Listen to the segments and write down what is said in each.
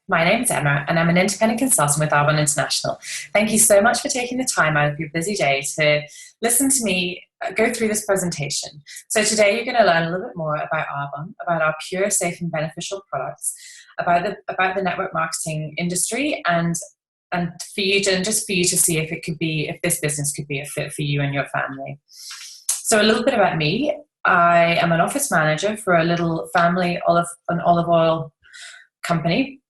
My name's Emma, and I'm an independent consultant with Arbonne International. Thank you so much for taking the time out of your busy day to listen to me go through this presentation. So today you're going to learn a little bit more about Arbonne, about our pure, safe and beneficial products, about the network marketing industry, and for you to see if this business could be a fit for you and your family. So a little bit about me. I am an office manager for a little family olive oil company,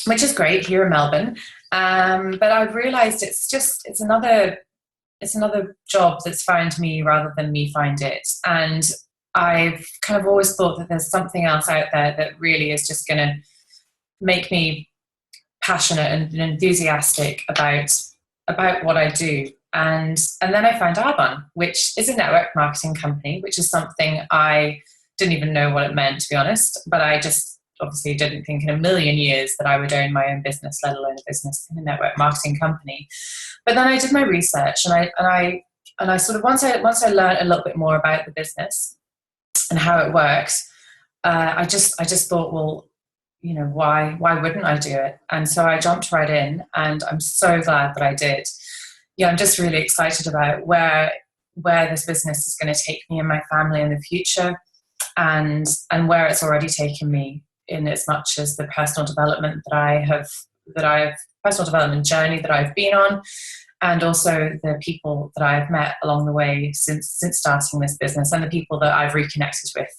which is great here in Melbourne. But I've realised it's another job that's found me rather than me find it. And I've kind of always thought that there's something else out there that really is just going to make me passionate and enthusiastic about what I do. And then I found Arbonne, which is a network marketing company, which is something I didn't even know what it meant, to be honest. But I just obviously didn't think in a million years that I would own my own business, let alone a business in a network marketing company. But then I did my research, and I sort of once I learned a little bit more about the business and how it works, I just thought, well, you know, why wouldn't I do it? And so I jumped right in, and I'm so glad that I did. Yeah, I'm just really excited about where this business is going to take me and my family in the future, and where it's already taken me, in as much as the personal development personal development journey that I've been on, and also the people that I've met along the way since starting this business, and the people that I've reconnected with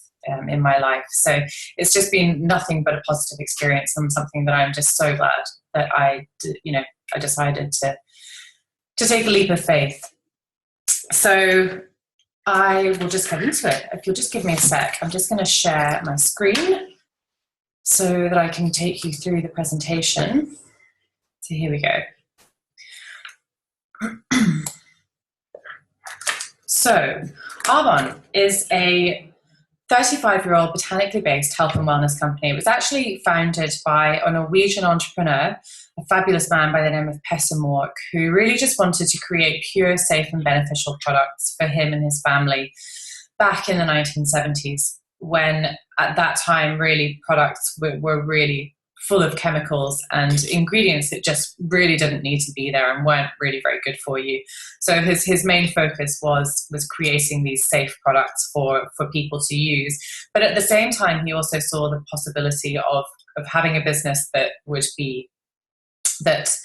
in my life. So it's just been nothing but a positive experience, and something that I'm just so glad that I decided to take a leap of faith. So I will just get into it. If you'll just give me a sec, I'm just going to share my screen so that I can take you through the presentation. So here we go. So Arbonne is a 35-year-old botanically based health and wellness company. It was actually founded by a Norwegian entrepreneur, a fabulous man by the name of Petter Mork, who really just wanted to create pure, safe and beneficial products for him and his family back in the 1970s, when at that time really products were really full of chemicals and ingredients that just really didn't need to be there and weren't really very good for you. So his main focus was creating these safe products for people to use. But at the same time, he also saw the possibility of having a business that would be that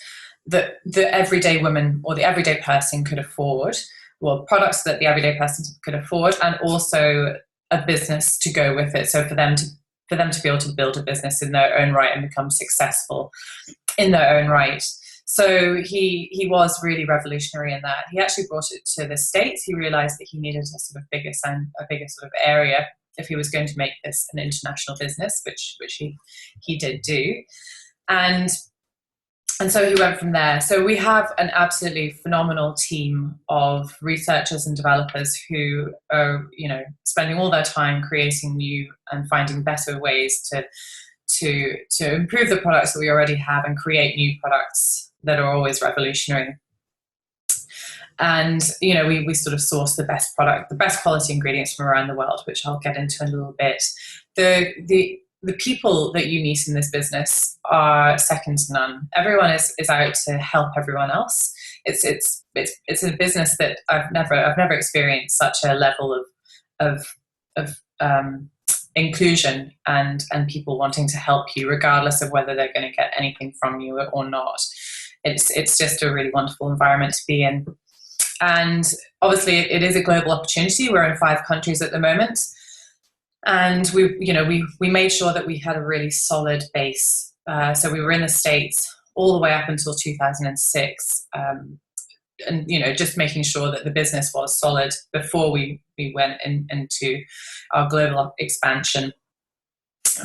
the everyday woman or the everyday person could afford, well, products that the everyday person could afford, and also a business to go with it. So for them to be able to build a business in their own right and become successful in their own right. So he was really revolutionary in that. He actually brought it to the States. He realized that he needed a sort of bigger sort of area if he was going to make this an international business, which he did do. And so he went from there. So we have an absolutely phenomenal team of researchers and developers who are, you know, spending all their time creating new and finding better ways to improve the products that we already have and create new products that are always revolutionary. And, you know, we sort of source the best quality ingredients from around the world, which I'll get into in a little bit. The people that you meet in this business are second to none. Everyone is out to help everyone else. It's a business that I've never experienced such a level of inclusion and people wanting to help you, regardless of whether they're going to get anything from you or not. It's just a really wonderful environment to be in. And obviously it is a global opportunity. We're in 5 countries at the moment. And we made sure that we had a really solid base. So we were in the States all the way up until 2006, and just making sure that the business was solid before we went into our global expansion.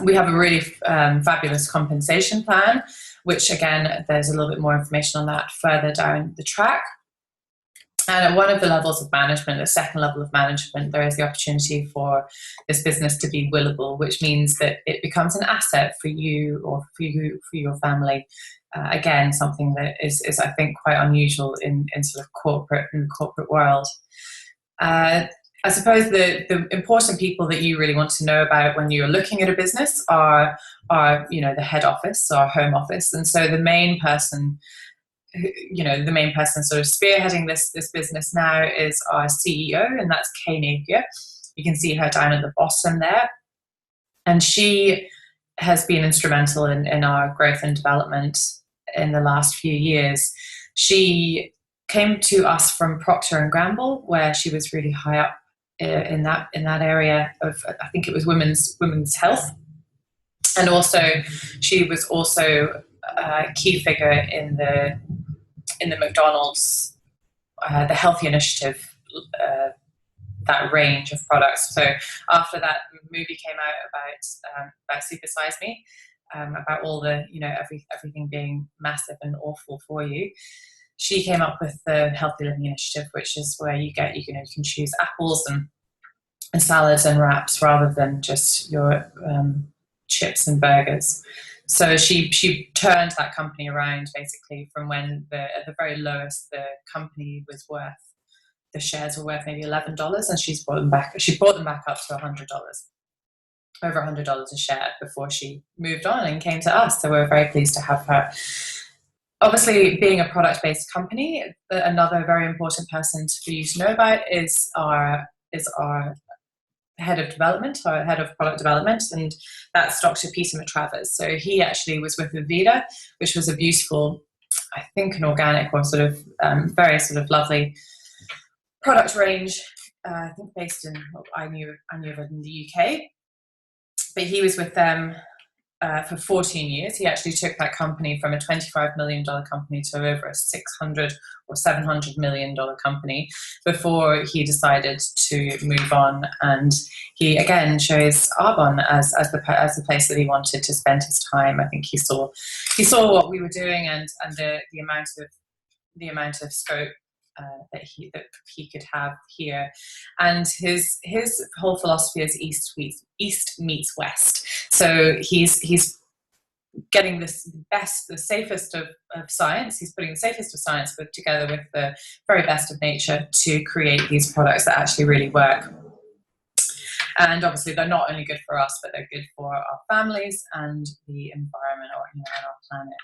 We have a really fabulous compensation plan, which again, there's a little bit more information on that further down the track. And at one of the levels of management, the second level of management, there is the opportunity for this business to be willable, which means that it becomes an asset for you or for your family. Again, something that is I think quite unusual in sort of corporate world. I suppose the important people that you really want to know about when you're looking at a business are the head office or home office. And so the main person sort of spearheading this business now is our CEO, and that's Kay Napier. You can see her down at the bottom there. And she has been instrumental in our growth and development in the last few years. She came to us from Procter & Gamble, where she was really high up in that area of, I think it was women's health. And also, she was also a key figure in the McDonald's, the Healthy Initiative, that range of products. So after that movie came out about Super Size Me, about all the, everything being massive and awful for you, she came up with the Healthy Living Initiative, which is where you can choose apples and salads and wraps rather than just your chips and burgers. So she turned that company around basically from when at the very lowest the company was worth, the shares were worth maybe $11, and she brought them back up to $100, over $100 a share before she moved on and came to us. So we're very pleased to have her. Obviously, being a product-based company, another very important person for you to know about is our head of development, our head of product development, and that's Dr. Peter Matravers. So he actually was with Aveda, which was a beautiful, I think, an organic or sort of very sort of lovely product range. I think based in, I knew of it in the UK, but he was with them for 14 years. He actually took that company from a $25 million company to over a $600 or $700 million company before he decided to move on. And he again chose Arbonne as the place that he wanted to spend his time. I think he saw what we were doing and the amount of scope that he could have here, and his whole philosophy is East meets West. So he's getting the safest of science. He's putting the safest of science together with the very best of nature to create these products that actually really work. And obviously, they're not only good for us, but they're good for our families and the environment and our planet.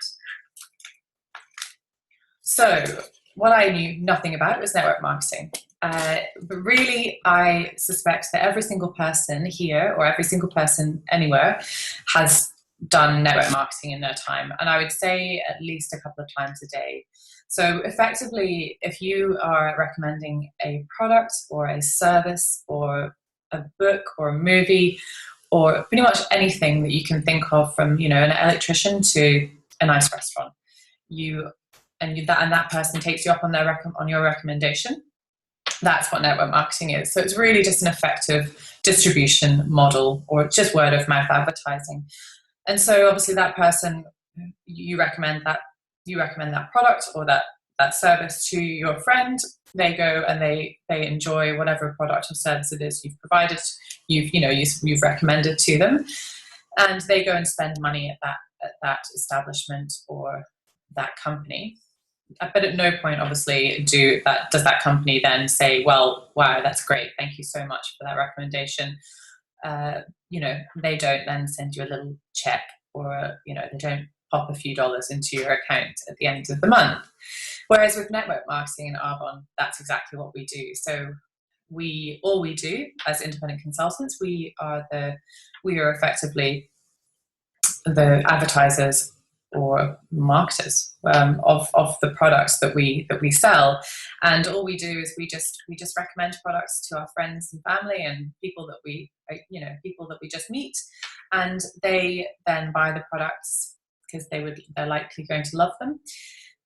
So, what I knew nothing about was network marketing. But really, I suspect that every single person here or every single person anywhere has done network marketing in their time. And I would say at least a couple of times a day. So effectively, if you are recommending a product or a service or a book or a movie or pretty much anything that you can think of, from an electrician to a nice restaurant, that person takes you up on your recommendation, that's what network marketing is. So it's really just an effective distribution model or just word of mouth advertising. And so obviously that person, you recommend that product or that service to your friend. They go and they enjoy whatever product or service it is you've provided, you've recommended to them, and they go and spend money at that establishment or that company. But at no point, obviously, does that company then say, well, wow, that's great, thank you so much for that recommendation. They don't then send you a little check, or they don't pop a few dollars into your account at the end of the month. Whereas with network marketing in Arbonne, that's exactly what we do. So all we do as independent consultants, we are effectively the advertisers or marketers of the products that we sell, and all we do is we just recommend products to our friends and family and people that we just meet, and they then buy the products because they're likely going to love them,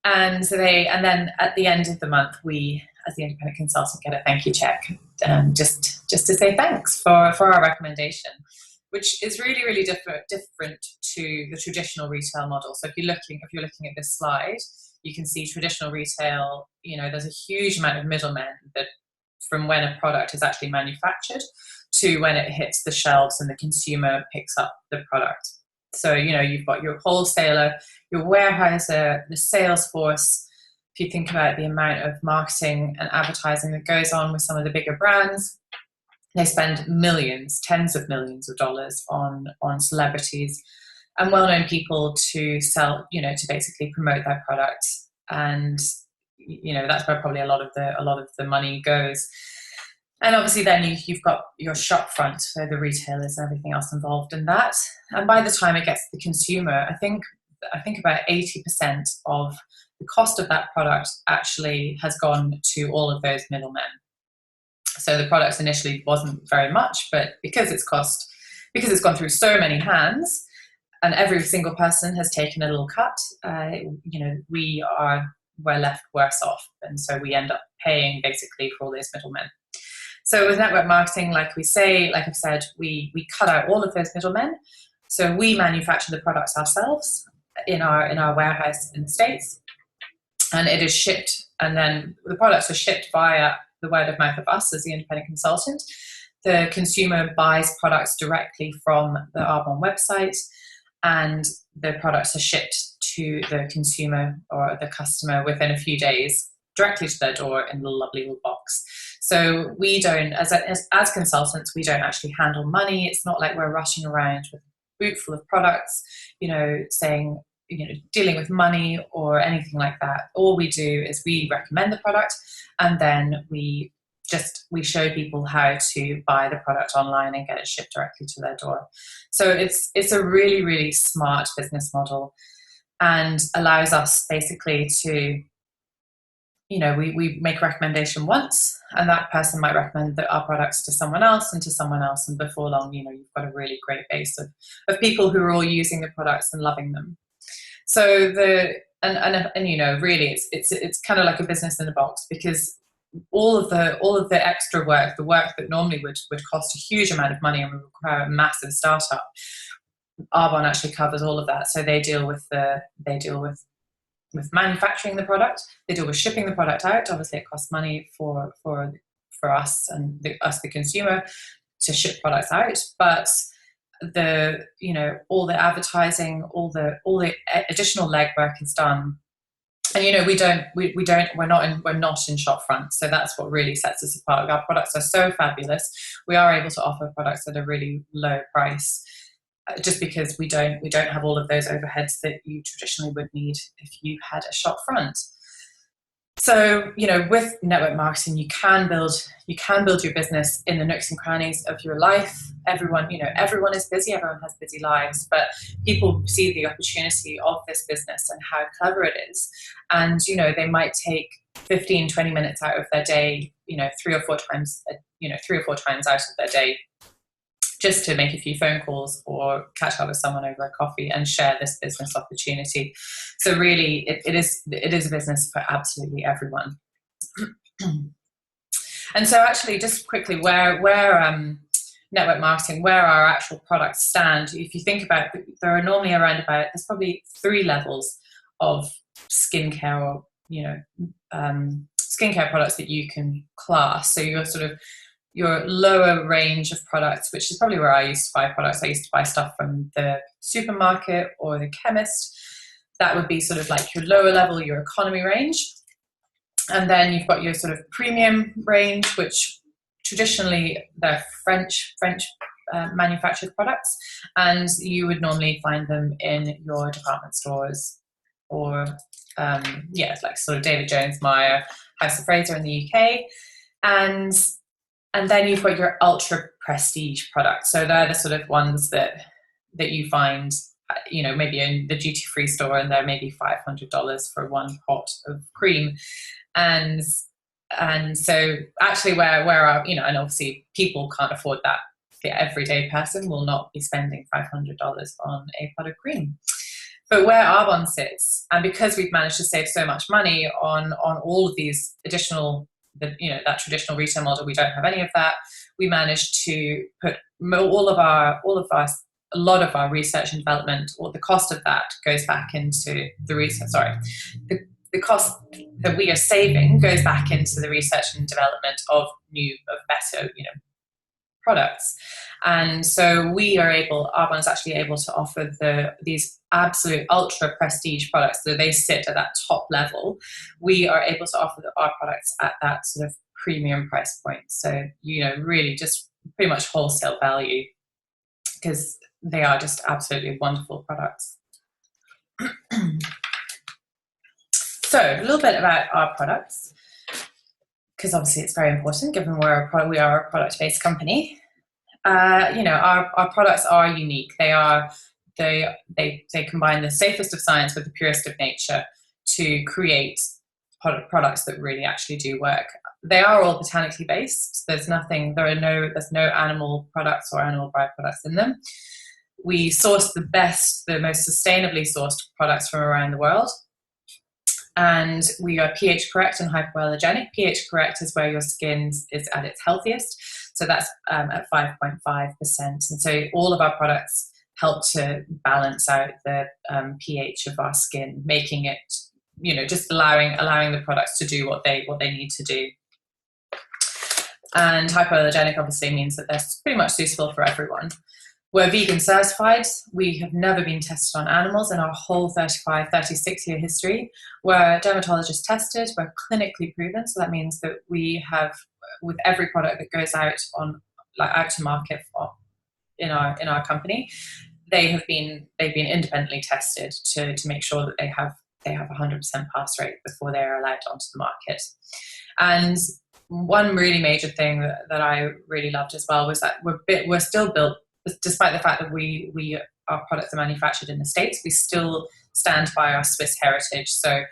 and then at the end of the month, we as the independent consultant get a thank you check, just to say thanks for our recommendation, which is really, really different to the traditional retail model. So if you're looking at this slide, you can see traditional retail, there's a huge amount of middlemen that from when a product is actually manufactured to when it hits the shelves and the consumer picks up the product. So, you've got your wholesaler, your warehouser, the sales force. If you think about the amount of marketing and advertising that goes on with some of the bigger brands, They spend millions, tens of millions of dollars on celebrities and well-known people to sell, to basically promote their product. And that's where probably a lot of the money goes. And obviously then you've got your shop front, so the retailers and everything else involved in that. And by the time it gets to the consumer, I think about 80% of the cost of that product actually has gone to all of those middlemen. So the product initially wasn't very much, but because it's gone through so many hands, and every single person has taken a little cut, we're left worse off, and so we end up paying basically for all those middlemen. So with network marketing, like I've said, we cut out all of those middlemen. So we manufacture the products ourselves in our warehouse in the States, and it is shipped, and then the products are shipped via the word of mouth of us as the independent consultant. The consumer buys products directly from the Arbonne website, and the products are shipped to the consumer or the customer within a few days, directly to their door in a lovely little box. So we don't, as consultants, we don't actually handle money. It's not like we're rushing around with a boot full of products, saying, dealing with money or anything like that. All we do is we recommend the product, and then we show people how to buy the product online and get it shipped directly to their door. So it's a really, really smart business model, and allows us basically to, we make a recommendation once, and that person might recommend our products to someone else and to someone else, and before long, you've got a really great base of people who are all using the products and loving them. So really it's kind of like a business in a box, because all of the extra work, the work that normally would cost a huge amount of money and would require a massive startup, Arbonne actually covers all of that. So they deal with manufacturing the product, they deal with shipping the product out. Obviously it costs money for us and the consumer to ship products out, but all the advertising, all the additional legwork is done. And we're not in shop front, so that's what really sets us apart. Our products are so fabulous. We are able to offer products at a really low price, just because we don't have all of those overheads that you traditionally would need if you had a shop front. So, with network marketing, you can build your business in the nooks and crannies of your life. Everyone is busy, everyone has busy lives, but people see the opportunity of this business and how clever it is. And, they might take 15, 20 minutes out of their day, 3 or 4 times out of their day, just to make a few phone calls or catch up with someone over a coffee and share this business opportunity. So really, it is a business for absolutely everyone. And so actually, just quickly, where network marketing, where our actual products stand, if you think about it, there are normally there's probably 3 levels of skincare or, skincare products that you can class. So you're sort of your lower range of products, which is probably where I used to buy products. I used to buy stuff from the supermarket or the chemist. That would be sort of like your lower level, your economy range. And then you've got your sort of premium range, which traditionally they're French manufactured products, and you would normally find them in your department stores or like sort of David Jones, Myer, House of Fraser in the UK. And then you've got your ultra prestige products. So they're the sort of ones that you find, maybe in the duty-free store, and they're maybe $500 for one pot of cream. And so actually where our, and obviously people can't afford that. The everyday person will not be spending $500 on a pot of cream. But where Arbonne sits, and because we've managed to save so much money on all of these additional, that traditional retail model, we don't have any of that. We managed to put a lot of our research and development, or the cost of that goes back into the research. The cost that we are saving goes back into the research and development of better, products. And so Arbonne is actually able to offer these absolute ultra prestige products. So they sit at that top level. We are able to offer our products at that sort of premium price point. So, really just pretty much wholesale value, because they are just absolutely wonderful products. So a little bit about our products, because obviously it's very important given we are a product-based company. Our products are unique. They combine the safest of science with the purest of nature to create products that really actually do work. They are all botanically based. There's no animal products or animal byproducts in them. We source the most sustainably sourced products from around the world. And we are pH correct and hypoallergenic. pH correct is where your skin is at its healthiest. So that's at 5.5%. And so all of our products help to balance out the pH of our skin, making it, just allowing the products to do what they need to do. And hypoallergenic obviously means that they're pretty much suitable for everyone. We're vegan certified. We have never been tested on animals in our whole 36-year history. We're dermatologist tested. We're clinically proven. So that means that we have, with every product that goes out to market in our company, they've been independently tested to make sure that they have 100% pass rate before they're allowed onto the market. And one really major thing that I really loved as well was that we're still built, despite the fact that our products are manufactured in the States, we still stand by our Swiss heritage. So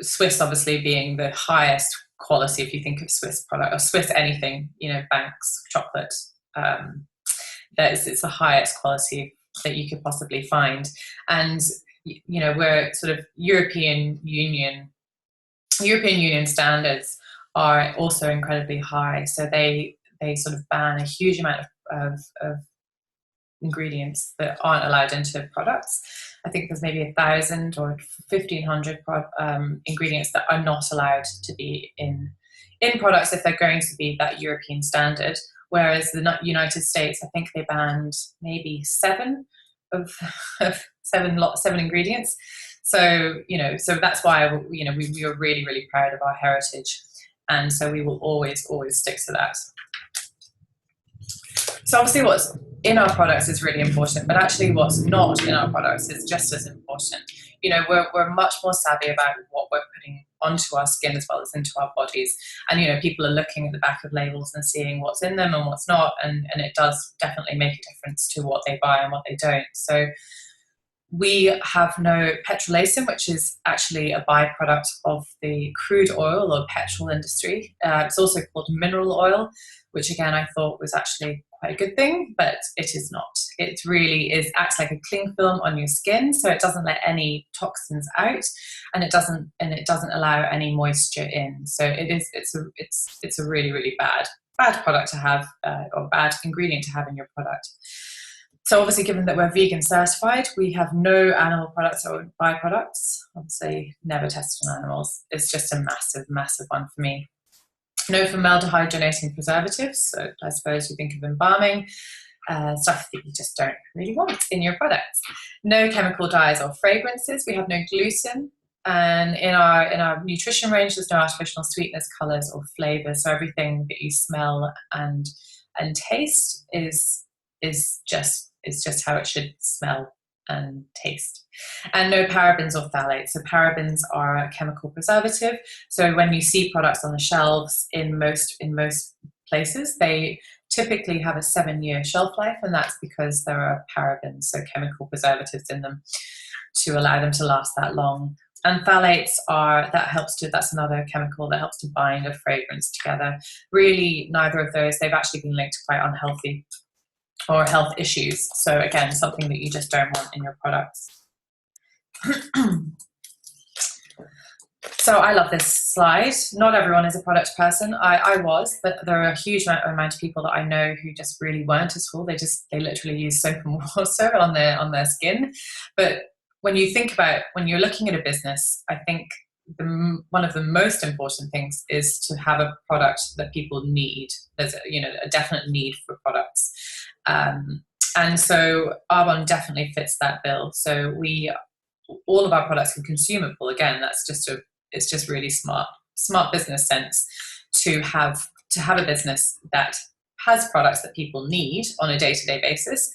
Swiss obviously being the highest quality, if you think of Swiss product or Swiss anything, Banks, chocolate, it's the highest quality that you could possibly find. And, we're sort of European Union standards are also incredibly high. So they sort of ban a huge amount of ingredients that aren't allowed into products. I think there's maybe 1,000 or 1,500 ingredients that are not allowed to be in products if they're going to be that European standard. Whereas the United States, I think they banned maybe seven ingredients. So so that's why we are really, really proud of our heritage, and so we will always stick to that. So obviously what's in our products is really important, but actually what's not in our products is just as important. We're much more savvy about what we're putting onto our skin as well as into our bodies. And, people are looking at the back of labels and seeing what's in them and what's not. And it does definitely make a difference to what they buy and what they don't. So we have no petrolacin, which is actually a byproduct of the crude oil or petrol industry. It's also called mineral oil, which again I thought was actually quite a good thing, but it is not. It really acts like a cling film on your skin, so it doesn't let any toxins out, and it doesn't allow any moisture in. So it's a really, really bad product to have, or bad ingredient to have in your product. So obviously, given that we're vegan certified, we have no animal products or byproducts. Obviously, never tested on animals. It's just a massive, massive one for me. No formaldehyde donating preservatives. So I suppose you think of embalming, stuff that you just don't really want in your products. No chemical dyes or fragrances. We have no gluten. And in our nutrition range, there's no artificial sweeteners, colors, or flavors. So everything that you smell and taste is just how it should smell and taste. And no parabens or phthalates. So parabens are a chemical preservative. So when you see products on the shelves in most places, they typically have a 7-year shelf life, and that's because there are parabens, so chemical preservatives in them, to allow them to last that long. And phthalates that's another chemical that helps to bind a fragrance together. Really, neither of those, they've actually been linked to quite unhealthy or health issues. So again, something that you just don't want in your products. So I love this slide. Not everyone is a product person. I was, but there are a huge amount of people that I know who just really weren't at all. They literally use soap and water on their skin. But when you're looking at a business, I think one of the most important things is to have a product that people need. There's a definite need for products. And so Arbonne definitely fits that bill. So all of our products are consumable. Again, it's just really smart business sense to to have a business that has products that people need on a day-to-day basis,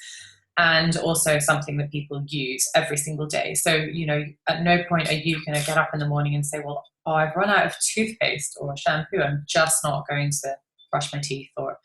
and also something that people use every single day. So, you know, at no point are you going to get up in the morning and say, well, oh, I've run out of toothpaste or shampoo, I'm just not going to brush my teeth or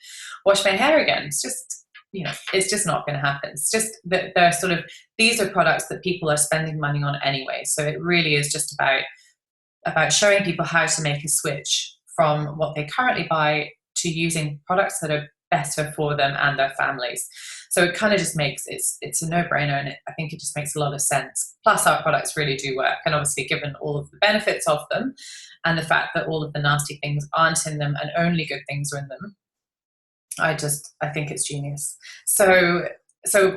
wash my hair again. It's just, you know, it's just not going to happen. It's just that they're sort of, these are products that people are spending money on anyway. So it really is just about showing people how to make a switch from what they currently buy to using products that are better for them and their families. So it kind of just makes, it's a no-brainer, and I think it just makes a lot of sense. Plus our products really do work, and obviously given all of the benefits of them and the fact that all of the nasty things aren't in them and only good things are in them, I think it's genius. So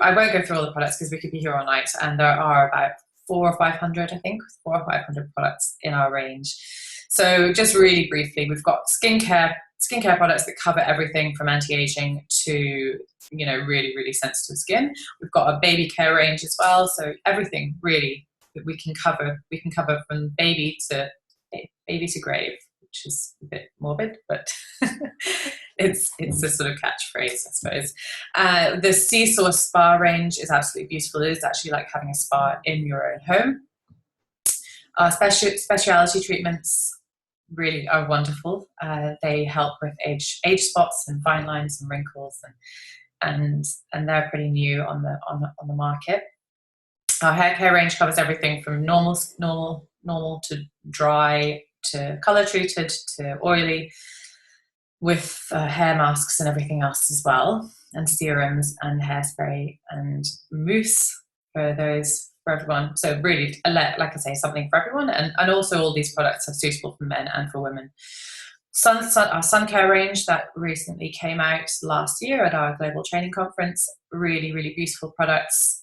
I won't go through all the products because we could be here all night, and there are about 400 or 500, I think, 400 or 500 products in our range. So just really briefly, we've got skincare products that cover everything from anti-aging to, you know, really, really sensitive skin. We've got a baby care range as well. So everything really that we can cover from baby to grave, which is a bit morbid, but it's a sort of catchphrase, I suppose. The Seesaw Spa range is absolutely beautiful. It is actually like having a spa in your own home. Specialty treatments really are wonderful. They help with age spots and fine lines and wrinkles, and they're pretty new on the market. Our hair care range covers everything from normal to dry to color treated to oily, with hair masks and everything else as well, and serums and hairspray and mousse for everyone. So really, like I say, something for everyone, and also all these products are suitable for men and for women. Our sun care range that recently came out last year at our global training conference, really, really beautiful products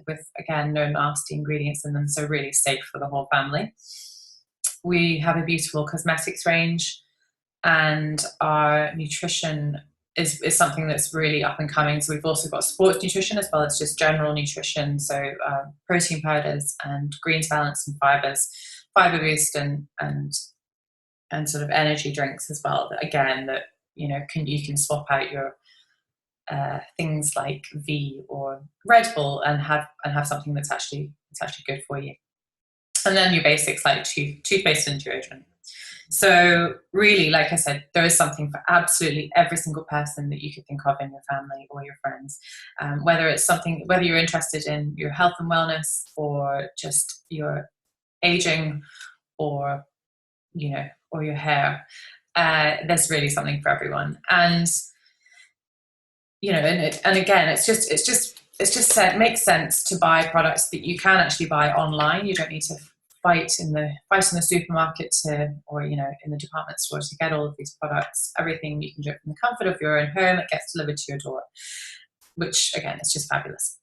with, again, no nasty ingredients in them, so really safe for the whole family. We have a beautiful cosmetics range, and our nutrition is something that's really up and coming. So we've also got sports nutrition as well as just general nutrition. So protein powders and greens balance and fibers, fiber boost and sort of energy drinks as well. Again, that, you know, you can swap out your things like V or Red Bull and have something that's actually good for you. And then your basics like toothpaste and deodorant. So really, like I said, there is something for absolutely every single person that you could think of in your family or your friends. Whether you're interested in your health and wellness or just your aging or, you know, or your hair, there's really something for everyone. And, you know, and again, it makes sense to buy products that you can actually buy online. You don't need to fight in the supermarket or, you know, in the department store to get all of these products. Everything you can do it from the comfort of your own home. It gets delivered to your door, which again is just fabulous.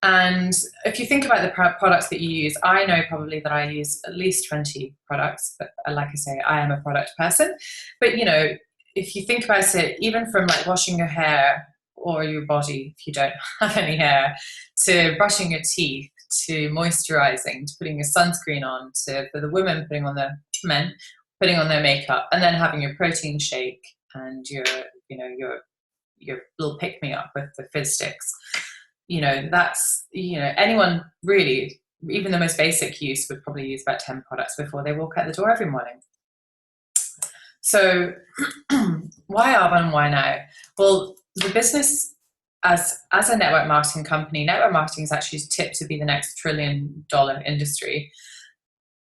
And if you think about the products that you use, I know probably that I use at least 20 products, but like I say, I am a product person. But, you know, if you think about it, even from like washing your hair or your body, if you don't have any hair, to brushing your teeth, to moisturizing, to putting your sunscreen on, for the women men putting on their makeup, and then having your protein shake and your little pick-me-up with the fizz sticks. You know, that's, you know, anyone really, even the most basic use would probably use about 10 products before they walk out the door every morning. So why Arbonne and why now? Well, the business as a network marketing company, network marketing is actually tipped to be the next $1 trillion industry,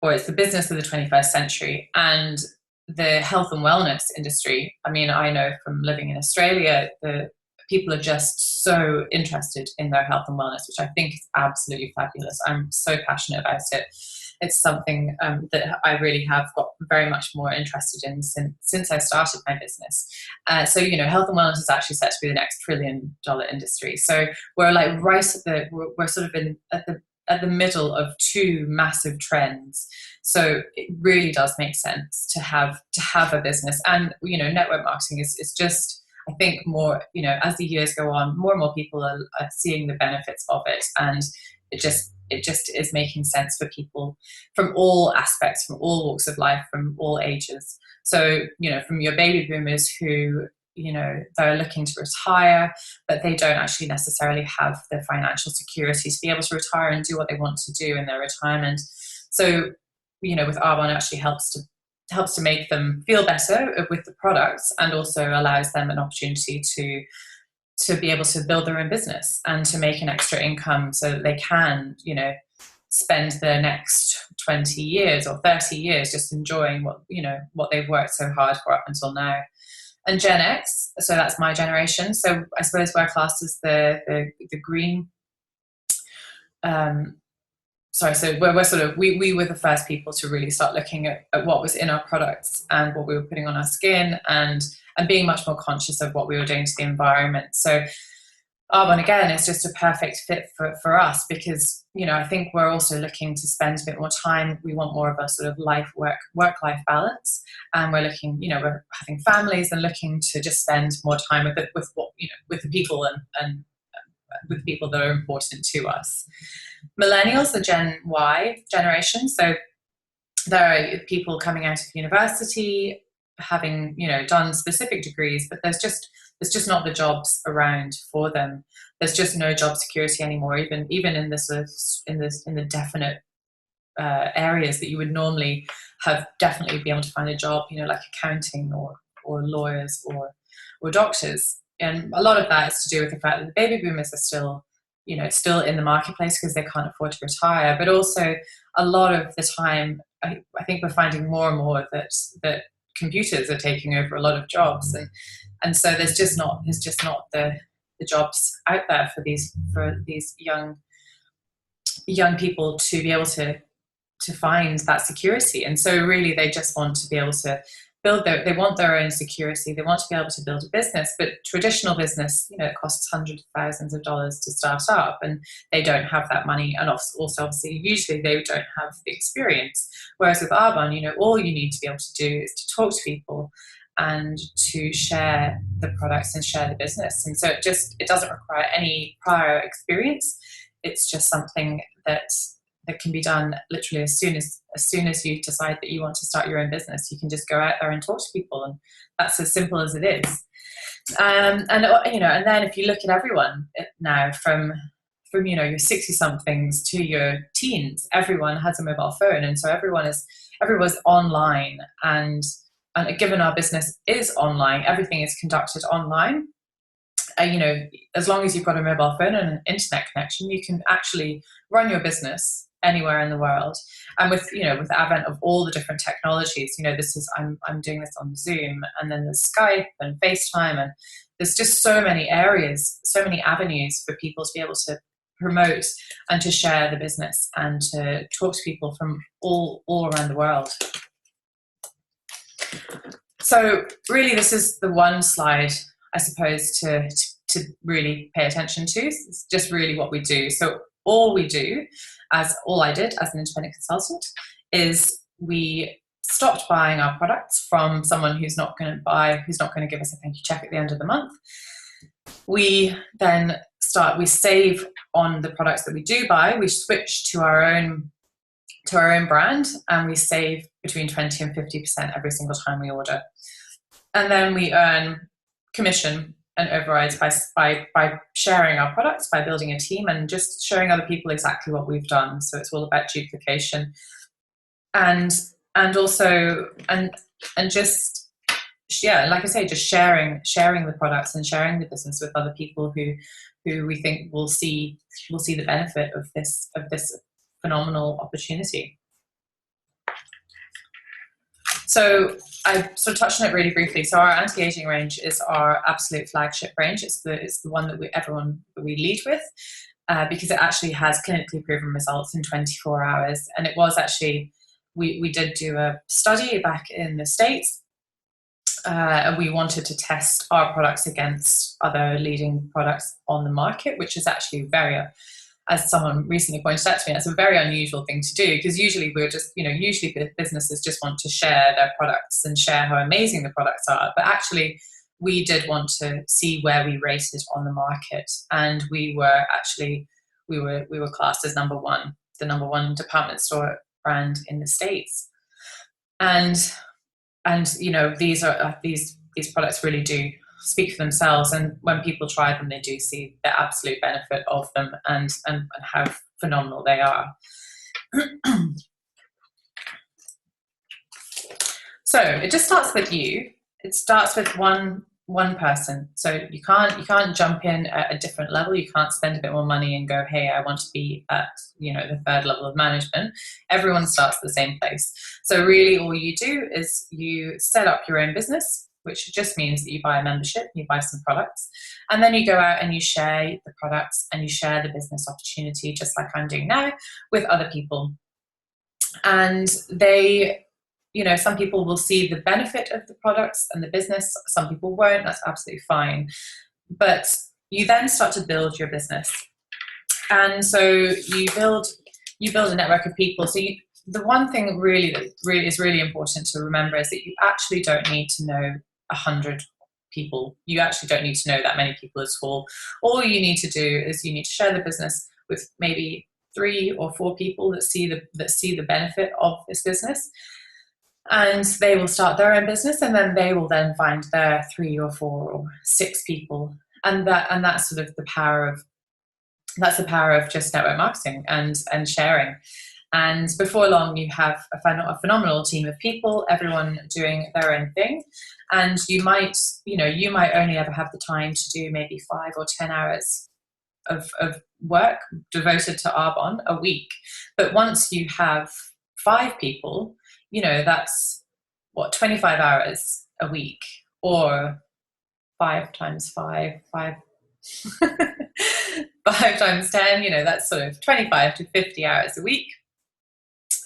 or it's the business of the 21st century. And the health and wellness industry, I mean, I know from living in Australia, the people are just so interested in their health and wellness, which I think is absolutely fabulous. I'm so passionate about it. It's something that I really have got very much more interested in since I started my business. So, you know, health and wellness is actually set to be the next $1 trillion industry. So we're like we're sort of at the middle of two massive trends. So it really does make sense to have a business. And, you know, network marketing is just, I think, more, you know, as the years go on, more and more people are seeing the benefits of it, and it just it just is making sense for people from all aspects, from all walks of life, from all ages. So, from your baby boomers who, they're looking to retire, but they don't actually necessarily have the financial security to be able to retire and do what they want to do in their retirement. So, with Arbonne, it actually helps to make them feel better with the products, and also allows them an opportunity to be able to build their own business and to make an extra income so that they can, spend the next 20 years or 30 years just enjoying what they've worked so hard for up until now. And Gen X, so that's my generation. So I suppose we're classed as the green. So we were the first people to really start looking at what was in our products and what we were putting on our skin, and being much more conscious of what we were doing to the environment. So Arbonne, again, is just a perfect fit for us because, I think we're also looking to spend a bit more time. We want more of a sort of work-life balance. And we're looking, we're having families and looking to just spend more time with the people and with people that are important to us. Millennials, the Gen Y generation. So there are people coming out of university, having, done specific degrees, but there's just not the jobs around for them. There's just no job security anymore, even in the definite areas that you would normally have definitely be able to find a job, like accounting or lawyers or doctors. And a lot of that is to do with the fact that the baby boomers are still in the marketplace because they can't afford to retire. But also a lot of the time, I think we're finding more and more that computers are taking over a lot of jobs, and so there's just not the jobs out there for these young people to be able to find that security. And so really they just want to be able to they want their own security. They want to be able to build a business, but traditional business, it costs hundreds of thousands of dollars to start up, and they don't have that money. And also, obviously, usually they don't have the experience. Whereas with Arbonne, all you need to be able to do is to talk to people and to share the products and share the business. And so it doesn't require any prior experience. It's just something that can be done literally as soon as you decide that you want to start your own business. You can just go out there and talk to people, and that's as simple as it is. And then if you look at everyone now, from your 60 somethings to your teens, everyone has a mobile phone, and so everyone's online. And given our business is online, everything is conducted online. As long as you've got a mobile phone and an internet connection, you can actually run your business anywhere in the world. And with the advent of all the different technologies, I'm doing this on Zoom, and then there's Skype and FaceTime, and there's just so many areas, so many avenues for people to be able to promote and to share the business and to talk to people from all around the world. So really, this is the one slide, I suppose, to really pay attention to. It's just really what we do. So all I did as an independent consultant is we stopped buying our products from someone who's not going to give us a thank you check at the end of the month. We then we save on the products that we do buy. We switch to our own brand, and we save between 20 and 50% every single time we order. And then we earn commission and overrides by sharing our products, by building a team and just showing other people exactly what we've done. So it's all about duplication, and also just, like I say, just sharing the products and sharing the business with other people who we think will see the benefit of this phenomenal opportunity. So I sort of touched on it really briefly. So our anti-aging range is our absolute flagship range. It's the one that we lead with because it actually has clinically proven results in 24 hours. And it was actually, we did do a study back in the States, and we wanted to test our products against other leading products on the market, which is actually as someone recently pointed out to me, that's a very unusual thing to do, because usually usually businesses just want to share their products and share how amazing the products are. But actually, we did want to see where we rated on the market, and we we were classed as number one, the number one department store brand in the States. And you know, these products really do speak for themselves, and when people try them, they do see the absolute benefit of them and how phenomenal they are. So it just starts with you. It starts with one person. So you can't jump in at a different level. You can't spend a bit more money and go, hey, I want to be at, you know, the third level of management. Everyone starts at the same place. So really all you do is you set up your own business, which just means that you buy a membership, you buy some products, and then you go out and you share the products and you share the business opportunity, just like I'm doing now, with other people. And they, you know, some people will see the benefit of the products and the business, some people won't. That's absolutely fine. But you then start to build your business. And so you build a network of people. So the one thing that is really important to remember is that you actually don't need to know 100 people. You actually don't need to know that many people at all. All you need to do is you need to share the business with maybe 3 or 4 people that see the benefit of this business. And they will start their own business, and then they will then find their 3 or 4 or 6 people. And that's sort of the power of just network marketing and sharing. And before long, you have a phenomenal team of people, everyone doing their own thing. And you might only ever have the time to do maybe 5 or 10 hours of work devoted to Arbonne a week. But once you have 5 people, you know, that's 25 hours a week, or 5 times 5, 5 times 10, you know, that's sort of 25 to 50 hours a week,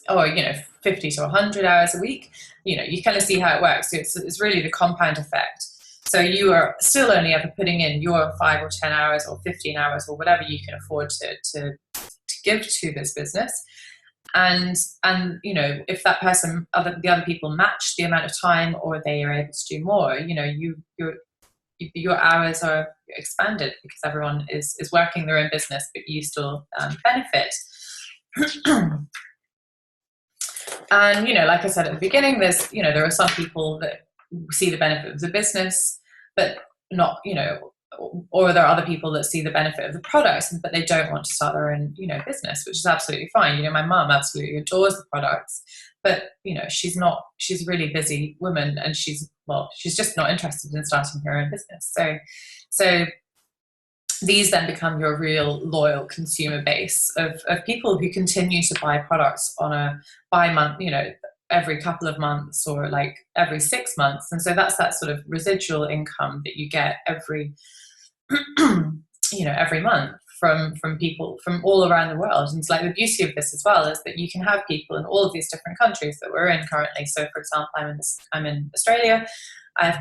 or, you know, 50 to 100 hours a week. You know, you kind of see how it works. So it's really the compound effect. So you are still only ever putting in your 5 or 10 hours or 15 hours or whatever you can afford to give to this business. And you know, if that person, the other people match the amount of time, or they are able to do more, you know, your hours are expanded because everyone is working their own business, but you still benefit. And, you know, like I said at the beginning, there are some people that see the benefit of the business, but not, you know, or there are other people that see the benefit of the products, but they don't want to start their own, you know, business, which is absolutely fine. You know, my mum absolutely adores the products, but, you know, she's a really busy woman, and she's just not interested in starting her own business. So these then become your real loyal consumer base of people who continue to buy products on a bi-month, you know, every couple of months, or like every 6 months. And so that's that sort of residual income that you get every month from people from all around the world. And it's like the beauty of this as well is that you can have people in all of these different countries that we're in currently. So for example, I'm in Australia. I've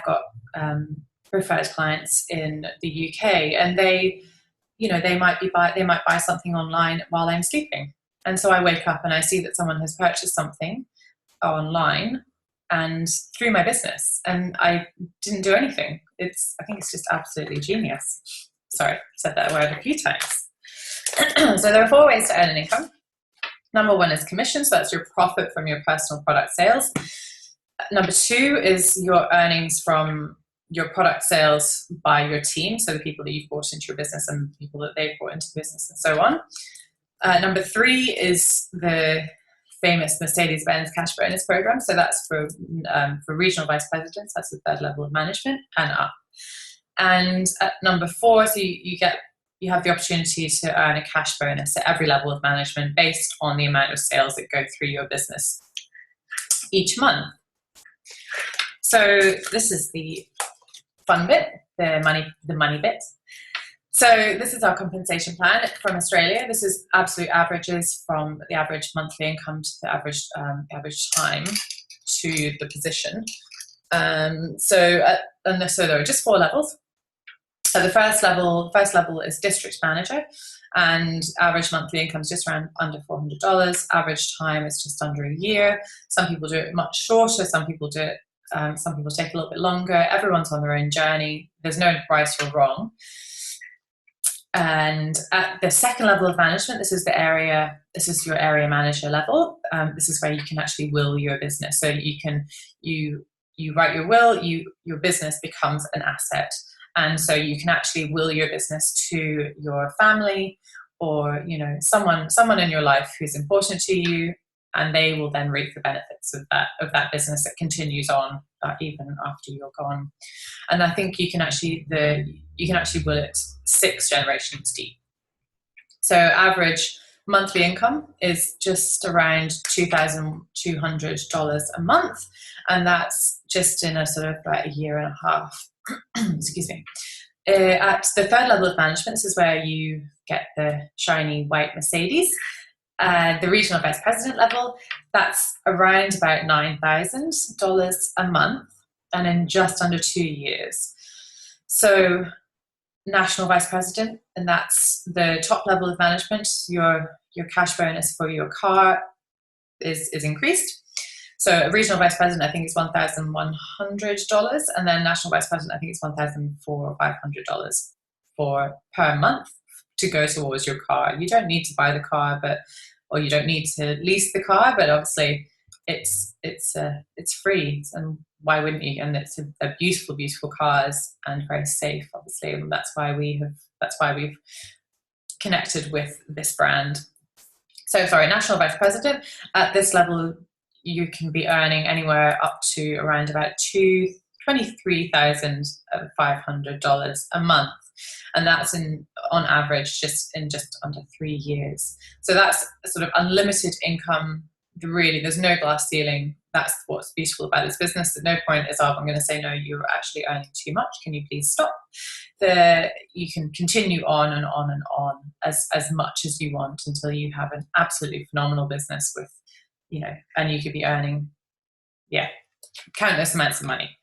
got preferred clients in the UK, and they might buy something online while I'm sleeping. And so I wake up and I see that someone has purchased something online and through my business, and I didn't do anything. I think it's just absolutely genius. Sorry, said that word a few times. So there are 4 ways to earn an income. Number 1 is commission. So that's your profit from your personal product sales. Number 2 is your earnings from your product sales by your team. So the people that you've brought into your business and the people that they've brought into the business, and so on. Number 3 is the famous Mercedes-Benz cash bonus program. So that's for regional vice presidents. That's the 3rd level of management and up. And at number 4, so you have the opportunity to earn a cash bonus at every level of management based on the amount of sales that go through your business each month. So this is the fun bit, the money bit. So this is our compensation plan from Australia. This is absolute averages from the average monthly income to the average time to the position. So there are just 4 levels. So the first level is district manager, and average monthly income is just around under $400. Average time is just under a year. Some people do it much shorter. Some people do it. Some people take a little bit longer. Everyone's on their own journey. There's no right or wrong. And at the second level of management, this is your area manager level. This is where you can actually will your business. So you write your will, your business becomes an asset. And so you can actually will your business to your family, or someone in your life who's important to you, and they will then reap the benefits of that business that continues on even after you're gone. And I think you can actually will it 6 generations deep. So average monthly income is just around $2,200 a month, and that's just in a sort of about a year and a half. Excuse me. At the third level of management, this is where you get the shiny white Mercedes. The regional vice president level, that's around about $9,000 a month, and in just under 2 years. So national vice president, and that's the top level of management. Your cash bonus for your car is increased. So a regional vice president, I think, is $1,100, and then national vice president, I think, it's $1,400 or $500 per month to go towards your car. You don't need to buy the car, or you don't need to lease the car, but obviously it's free, and why wouldn't you? And it's a beautiful, beautiful cars, and very safe, obviously, and that's why we've connected with this brand. So, sorry, national vice president at this level, you can be earning anywhere up to around about $23,500 a month, and that's on average just under 3 years. So that's sort of unlimited income. Really, there's no glass ceiling. That's what's beautiful about this business. At no point is I'm going to say, no, you're actually earning too much, can you please stop? You can continue on and on and on as much as you want until you have an absolutely phenomenal business with, and you could be earning, countless amounts of money.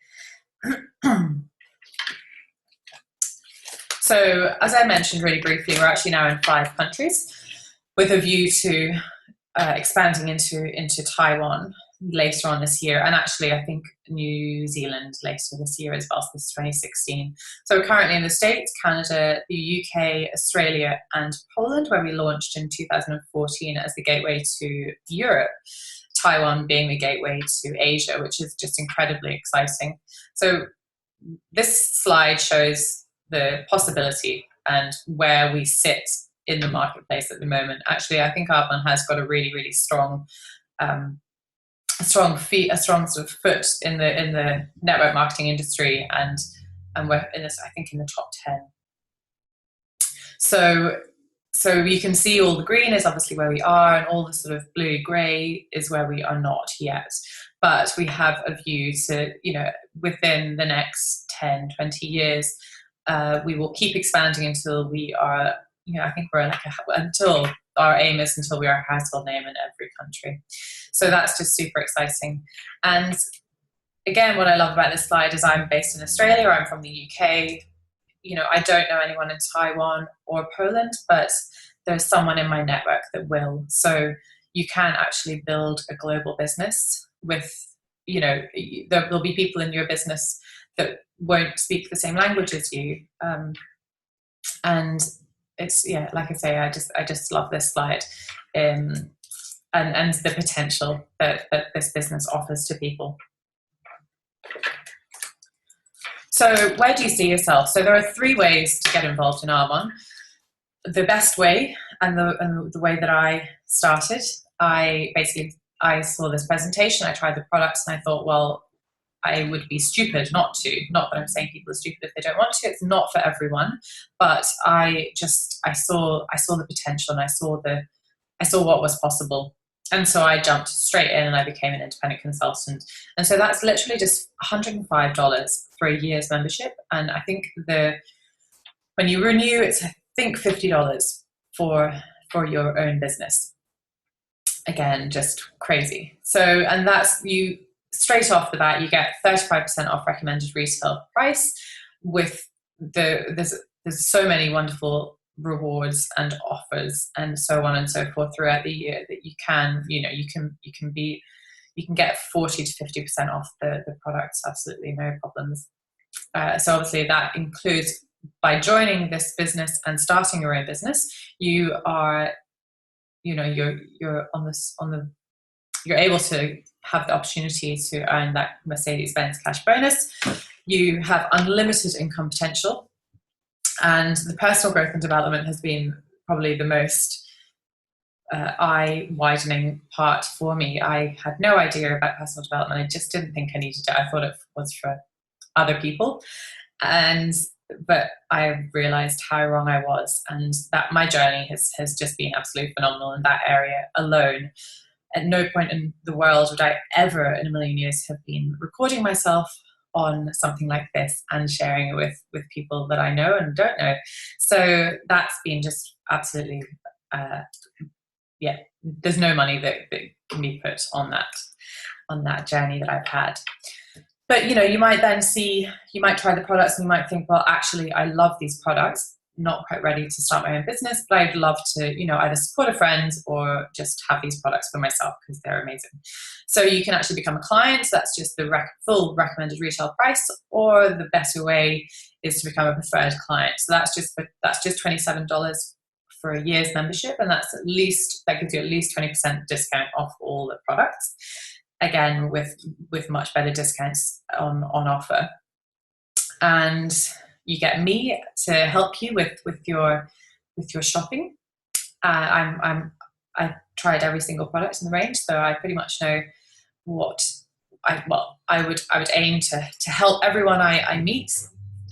So, as I mentioned really briefly, we're actually now in 5 countries with a view to expanding into Taiwan later on this year, and actually I think New Zealand later this year as well. So this is 2016. So we're currently in the States, Canada, the UK, Australia, and Poland, where we launched in 2014 as the gateway to Europe, Taiwan being the gateway to Asia, which is just incredibly exciting. So this slide shows the possibility and where we sit in the marketplace at the moment. Actually, I think Arbonne has got a really, really strong sort of foot in the network marketing industry, and we're in this, I think, in the top 10. So you can see all the green is obviously where we are, and all the sort of blue grey is where we are not yet. But we have a view to, within the next 10, 20 years, we will keep expanding until we are, I think we're until our aim is until we are a household name in every country. So that's just super exciting. And again, what I love about this slide is I'm based in Australia, I'm from the UK. I don't know anyone in Taiwan or Poland, but there's someone in my network that will. So you can actually build a global business with, there'll be people in your business that won't speak the same language as you. And it's, like I say, I just love this slide, and the potential that this business offers to people. So where do you see yourself? So there are 3 ways to get involved in Arbonne. The best way, and the way that I started, I saw this presentation, I tried the products, and I thought, well, I would be stupid not to. Not that I'm saying people are stupid if they don't want to. It's not for everyone, but I saw the potential, and I saw what was possible. And so I jumped straight in and I became an independent consultant. And so that's literally just $105 for a year's membership. And I think when you renew, it's, I think, $50 for your own business. Again, just crazy. So, and that's you straight off the bat, you get 35% off recommended retail price with there's so many wonderful rewards and offers and so on and so forth throughout the year that you can get 40 to 50% off the products, absolutely no problems. So obviously that includes by joining this business and starting your own business, you are, you're you're able to have the opportunity to earn that Mercedes-Benz cash bonus. You have unlimited income potential, and the personal growth and development has been probably the most eye-widening part for me. I had no idea about personal development. I just didn't think I needed it. I thought it was for other people, but I realized how wrong I was, and that my journey has just been absolutely phenomenal in that area alone. At no point in the world would I ever in a million years have been recording myself on something like this and sharing it with people that I know and don't know. So that's been just absolutely, there's no money that can be put on that journey that I've had. But you might then you might try the products and you might think, well, actually, I love these products. Not quite ready to start my own business, but I'd love to, either support a friend or just have these products for myself because they're amazing. So you can actually become a client. So that's just the full recommended retail price, or the better way is to become a preferred client. So that's just $27 for a year's membership, and that gives you at least 20% discount off all the products. Again, with much better discounts on offer. And you get me to help you with your shopping. I've tried every single product in the range, so I pretty much know what I would aim to help everyone I meet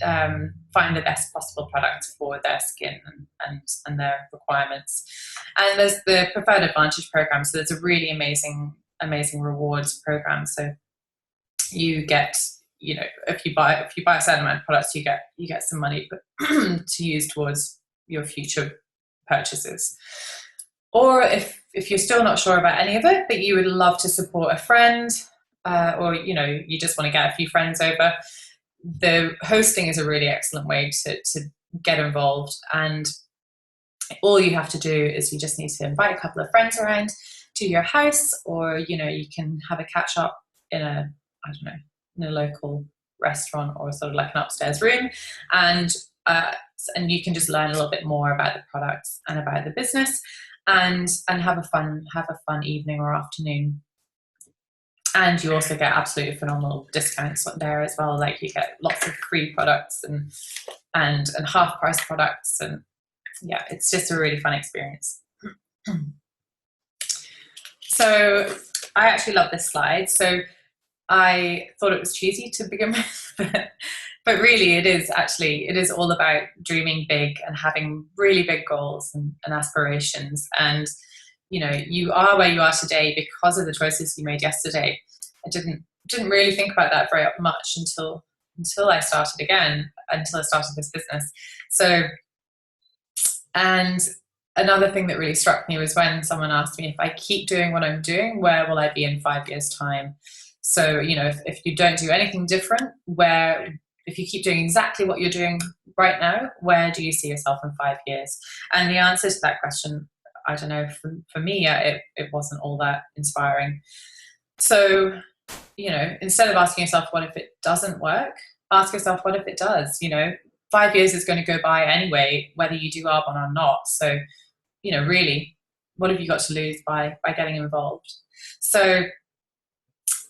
find the best possible product for their skin and their requirements. And there's the Preferred Advantage program, so there's a really amazing rewards program. So you get, if you buy a certain amount of products, you get some money to use towards your future purchases. Or if you're still not sure about any of it, but you would love to support a friend, or you just want to get a few friends over, the hosting is a really excellent way to get involved. And all you have to do is you just need to invite a couple of friends around to your house, or you can have a catch up in a local restaurant or sort of like an upstairs room, and you can just learn a little bit more about the products and about the business, and have a fun evening or afternoon. And you also get absolutely phenomenal discounts there as well. Like you get lots of free products and half price products, and it's just a really fun experience. So I actually love this slide. So I thought it was cheesy to begin with, but really it is all about dreaming big and having really big goals and aspirations. And you are where you are today because of the choices you made yesterday. I didn't really think about that very much until I started this business. So, and another thing that really struck me was when someone asked me, if I keep doing what I'm doing, where will I be in 5 years' time? So, if you don't do anything different, if you keep doing exactly what you're doing right now, where do you see yourself in 5 years? And the answer to that question, I don't know, for me, it wasn't all that inspiring. So, instead of asking yourself, what if it doesn't work? Ask yourself, what if it does? 5 years is going to go by anyway, whether you do Arbonne or not. So, really, what have you got to lose by getting involved? So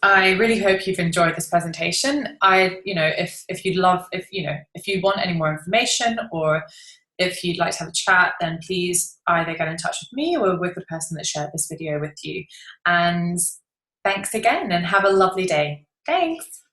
I really hope you've enjoyed this presentation. If you want any more information, or if you'd like to have a chat, then please either get in touch with me or with the person that shared this video with you. And thanks again, and have a lovely day. Thanks.